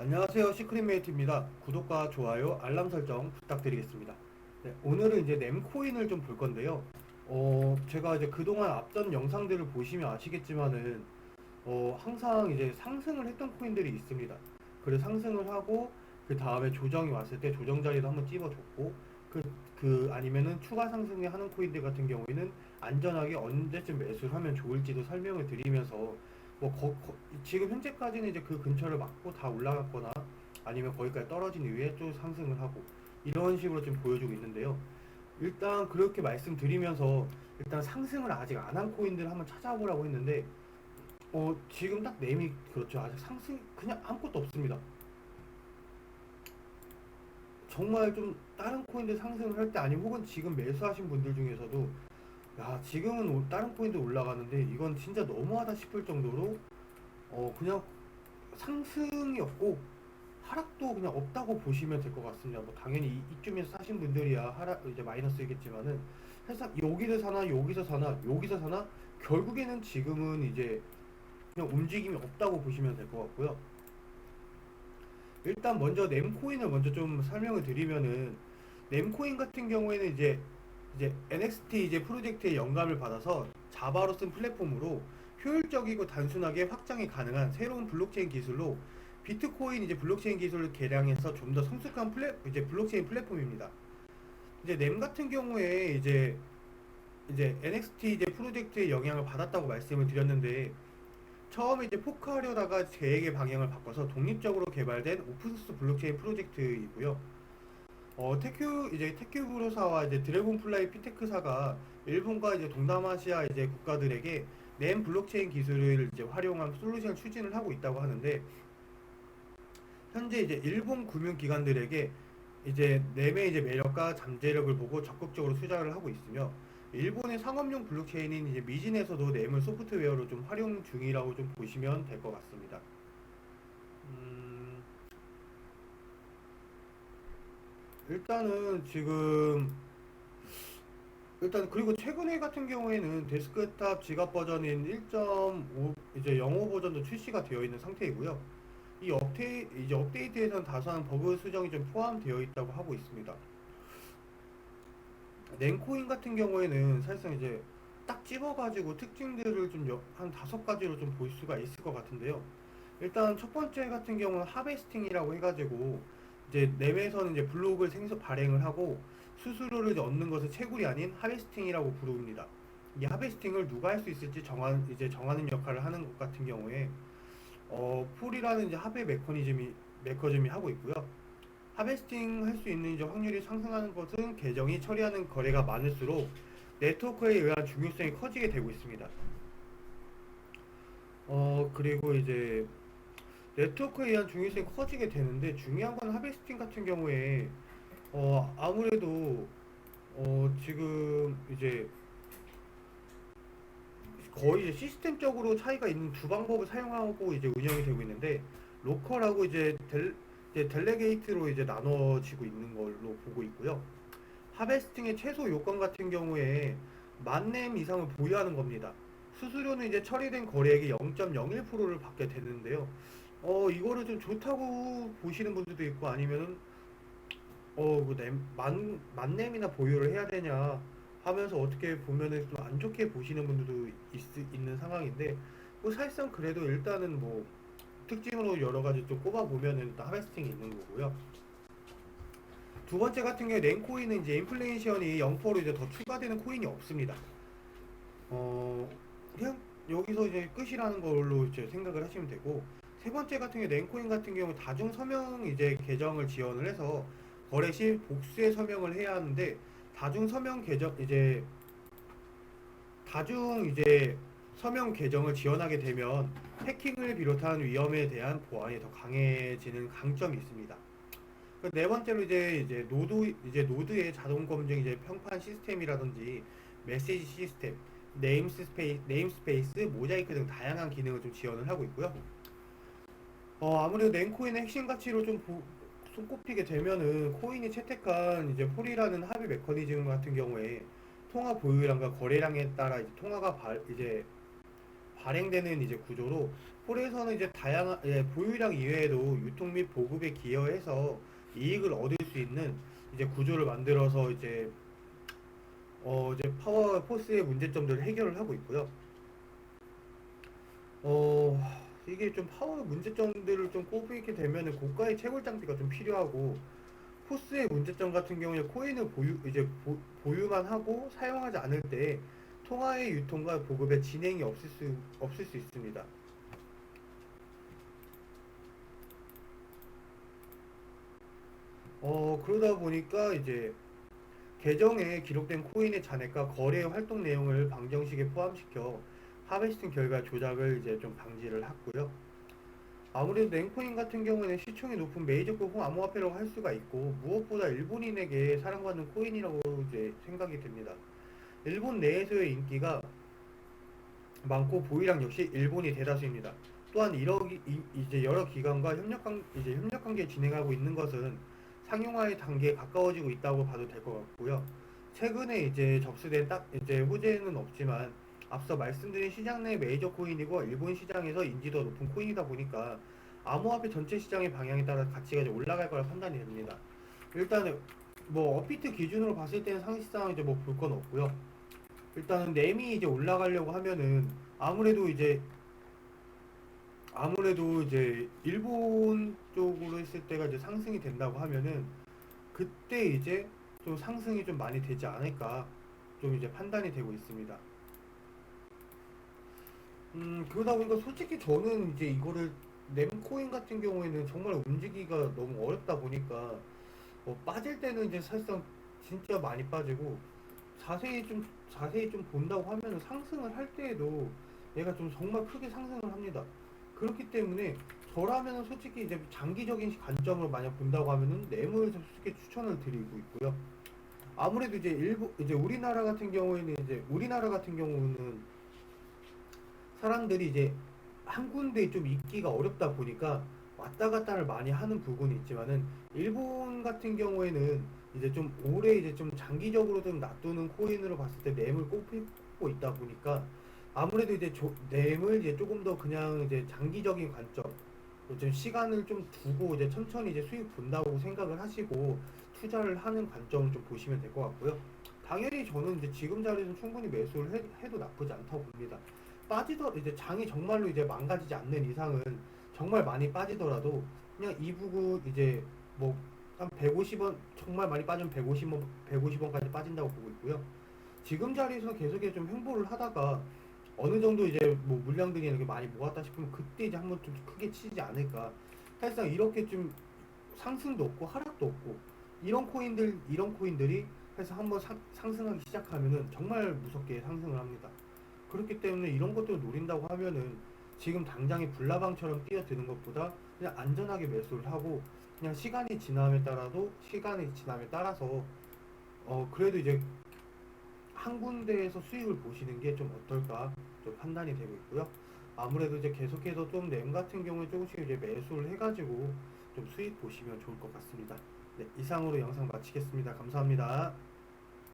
안녕하세요. 시크릿메이트입니다. 구독과 좋아요, 알람 설정 부탁드리겠습니다. 네, 오늘은 이제 램코인을 좀 볼 건데요. 제가 이제 그동안 앞전 영상들을 보시면 아시겠지만은, 항상 이제 상승을 했던 코인들이 있습니다. 그래서 상승을 하고, 그 다음에 조정이 왔을 때 조정 자리도 한번 찝어줬고, 아니면은 추가 상승을 하는 코인들 같은 경우에는 안전하게 언제쯤 매수를 하면 좋을지도 설명을 드리면서, 지금 현재까지는 이제 그 근처를 막고 다 올라갔거나 아니면 거기까지 떨어진 이후에 또 상승을 하고 이런 식으로 좀 보여주고 있는데요. 일단 그렇게 말씀드리면서 일단 상승을 아직 안 한 코인들 한번 찾아보라고 했는데, 지금 딱 네임이 그렇죠. 아직 상승 그냥 아무것도 없습니다. 정말 좀 다른 코인들 상승을 할 때 아니면 혹은 지금 매수하신 분들 중에서도 야 지금은 다른 코인들 올라가는데 이건 진짜 너무하다 싶을 정도로 그냥 상승이 없고 하락도 그냥 없다고 보시면 될 것 같습니다. 뭐 당연히 이쯤에서 사신 분들이야 하락 이제 마이너스겠지만은 사실 여기서 사나 여기서 사나 여기서 사나 결국에는 지금은 이제 그냥 움직임이 없다고 보시면 될 것 같고요. 일단 먼저 nem코인을 먼저 좀 설명을 드리면은, nem코인 같은 경우에는 이제 NXT 이제 프로젝트의 영감을 받아서 자바로 쓴 플랫폼으로 효율적이고 단순하게 확장이 가능한 새로운 블록체인 기술로 비트코인 이제 블록체인 기술을 개량해서 좀 더 성숙한 이제 블록체인 플랫폼입니다. 이제 넴 같은 경우에 이제 NXT 이제 프로젝트의 영향을 받았다고 말씀을 드렸는데, 처음에 이제 포크하려다가 계획의 방향을 바꿔서 독립적으로 개발된 오픈소스 블록체인 프로젝트이고요. 테큐브로사와 이제 드래곤플라이 핀테크사가 일본과 이제 동남아시아 이제 국가들에게 램 블록체인 기술을 이제 활용한 솔루션 추진을 하고 있다고 하는데, 현재 이제 일본 금융기관들에게 이제 램의 이제 매력과 잠재력을 보고 적극적으로 투자를 하고 있으며, 일본의 상업용 블록체인인 이제 미진에서도 램을 소프트웨어로 좀 활용 중이라고 좀 보시면 될 것 같습니다. 음, 일단은 지금 일단 그리고 최근에 같은 경우에는 데스크탑 지갑 버전인 1.5 이제 0.5 버전도 출시가 되어 있는 상태이고요. 이제 업데이트에서는 다소한 버그 수정이 좀 포함되어 있다고 하고 있습니다. 낸코인 같은 경우에는 사실상 이제 딱 집어가지고 특징들을 좀 한 다섯 가지로 좀 볼 수가 있을 것 같은데요. 일단 첫 번째 같은 경우는 하베스팅이라고 해가지고 이제 램에서는 이제 블록을 생성 발행을 하고 수수료를 이제 얻는 것을 채굴이 아닌 하베스팅이라고 부릅니다. 이 하베스팅을 누가 할 수 있을지 정하는 역할을 하는 것 같은 경우에 풀이라는 이제 합의 메커즘이 하고 있고요. 하베스팅 할 수 있는 이제 확률이 상승하는 것은 계정이 처리하는 거래가 많을수록 네트워크에 의한 중요성이 커지게 되고 있습니다. 그리고 이제 네트워크에 의한 중요성이 커지게 되는데, 중요한 건 하베스팅 같은 경우에 아무래도 지금 이제 거의 이제 시스템적으로 차이가 있는 두 방법을 사용하고 이제 운영이 되고 있는데, 로컬하고 이제 델레게이트로 이제 나눠지고 있는 걸로 보고 있고요. 하베스팅의 최소 요건 같은 경우에 만렘 이상을 보유하는 겁니다. 수수료는 이제 처리된 거래액의 0.01%를 받게 되는데요. 이거를 좀 좋다고 보시는 분들도 있고, 아니면은 만렘이나 보유를 해야 되냐 하면서 어떻게 보면은 좀 안 좋게 보시는 분들도 있는 상황인데, 뭐 사실상 그래도 일단은 뭐 특징으로 여러 가지 좀 꼽아 보면은 일단 하베스팅이 있는 거고요. 두 번째 같은 경우에 렌코인은 이제 인플레이션이 0%로 이제 더 추가되는 코인이 없습니다. 어, 그냥 여기서 이제 끝이라는 걸로 이제 생각을 하시면 되고, 세 번째 같은 경우 렌코인 같은 경우 다중 서명 이제 계정을 지원을 해서 거래 시 복수의 서명을 해야 하는데, 다중 서명 계정 이제 다중 이제 서명 계정을 지원하게 되면 해킹을 비롯한 위험에 대한 보안이 더 강해지는 강점이 있습니다. 네 번째로 이제 노드의 자동 검증 이제 평판 시스템이라든지 메시지 시스템, 네임스페이스, 모자이크 등 다양한 기능을 좀 지원을 하고 있고요. 아무래도 낸코인의 핵심 가치로 좀 손꼽히게 되면은 코인이 채택한 이제 폴이라는 합의 메커니즘 같은 경우에 통화 보유량과 거래량에 따라 이제 통화가 이제 발행되는 이제 구조로 폴에서는 이제 다양한 보유량 이외에도 유통 및 보급에 기여해서 이익을 얻을 수 있는 이제 구조를 만들어서 이제 파워 포스의 문제점들을 해결을 하고 있고요. 이게 좀 파워 문제점들을 좀 꼽게 되면은 고가의 채굴 장비가 좀 필요하고, 포스의 문제점 같은 경우에 코인을 보유만 하고 사용하지 않을 때 통화의 유통과 보급의 진행이 없을 수 있습니다. 그러다 보니까 이제 계정에 기록된 코인의 잔액과 거래 활동 내용을 방정식에 포함시켜 하베스팅 결과 조작을 이제 좀 방지를 하고요. 아무래도 랭코인 같은 경우에는 시총이 높은 메이저급 암호화폐라고 할 수가 있고, 무엇보다 일본인에게 사랑받는 코인이라고 이제 생각이 됩니다. 일본 내에서의 인기가 많고 보유량 역시 일본이 대다수입니다. 또한 이제 여러 기관과 협력 관계 진행하고 있는 것은 상용화의 단계에 가까워지고 있다고 봐도 될 것 같고요. 최근에 이제 접수된 이제 호재는 없지만, 앞서 말씀드린 시장 내 메이저 코인이고 일본 시장에서 인지도 높은 코인이다 보니까 암호화폐 전체 시장의 방향에 따라 가치가 이제 올라갈 거라 판단이 됩니다. 일단은 뭐 업비트 기준으로 봤을 때는 상시상 이제 뭐 볼 건 없고요. 일단은 램이 이제 올라가려고 하면은 아무래도 이제 일본 쪽으로 했을 때가 이제 상승이 된다고 하면은, 그때 이제 좀 상승이 좀 많이 되지 않을까 좀 이제 판단이 되고 있습니다. 그러다 보니까 솔직히 저는 이제 이거를 램코인 같은 경우에는 정말 움직이기가 너무 어렵다 보니까, 빠질 때는 이제 사실상 진짜 많이 빠지고, 자세히 좀 본다고 하면 상승을 할 때에도 얘가 좀 정말 크게 상승을 합니다. 그렇기 때문에 저라면 솔직히 이제 장기적인 관점으로 만약 본다고 하면은 램을 솔직히 추천을 드리고 있고요. 아무래도 이제 우리나라 같은 경우는 사람들이 이제 한 군데에 좀 있기가 어렵다 보니까 왔다 갔다를 많이 하는 부분이 있지만은, 일본 같은 경우에는 이제 좀 오래 이제 좀 장기적으로 좀 놔두는 코인으로 봤을 때 램을 꼽고 있다 보니까, 아무래도 이제 램을 이제 조금 더 그냥 이제 장기적인 관점, 좀 시간을 좀 두고 이제 천천히 이제 수익 본다고 생각을 하시고 투자를 하는 관점을 좀 보시면 될 것 같고요. 당연히 저는 이제 지금 자리에서 충분히 매수를 해도 나쁘지 않다고 봅니다. 이제 장이 정말로 이제 망가지지 않는 이상은, 정말 많이 빠지더라도 그냥 이 부분 이제 뭐 한 150원, 정말 많이 빠지면 150원까지 빠진다고 보고 있고요. 지금 자리에서 계속해서 좀 횡보를 하다가 어느 정도 이제 뭐 물량들이 이렇게 많이 모았다 싶으면 그때 이제 한번 좀 크게 치지 않을까. 사실상 이렇게 좀 상승도 없고 하락도 없고 이런 코인들이 해서 한번 상승하기 시작하면은 정말 무섭게 상승을 합니다. 그렇기 때문에 이런 것들을 노린다고 하면은 지금 당장에 불나방처럼 뛰어드는 것보다 그냥 안전하게 매수를 하고, 그냥 시간이 지남에 따라서 그래도 이제 한 군데에서 수익을 보시는 게 좀 어떨까 좀 판단이 되고 있고요. 아무래도 이제 계속해서 좀 램 같은 경우에 조금씩 이제 매수를 해가지고 좀 수익 보시면 좋을 것 같습니다. 네, 이상으로 영상 마치겠습니다. 감사합니다.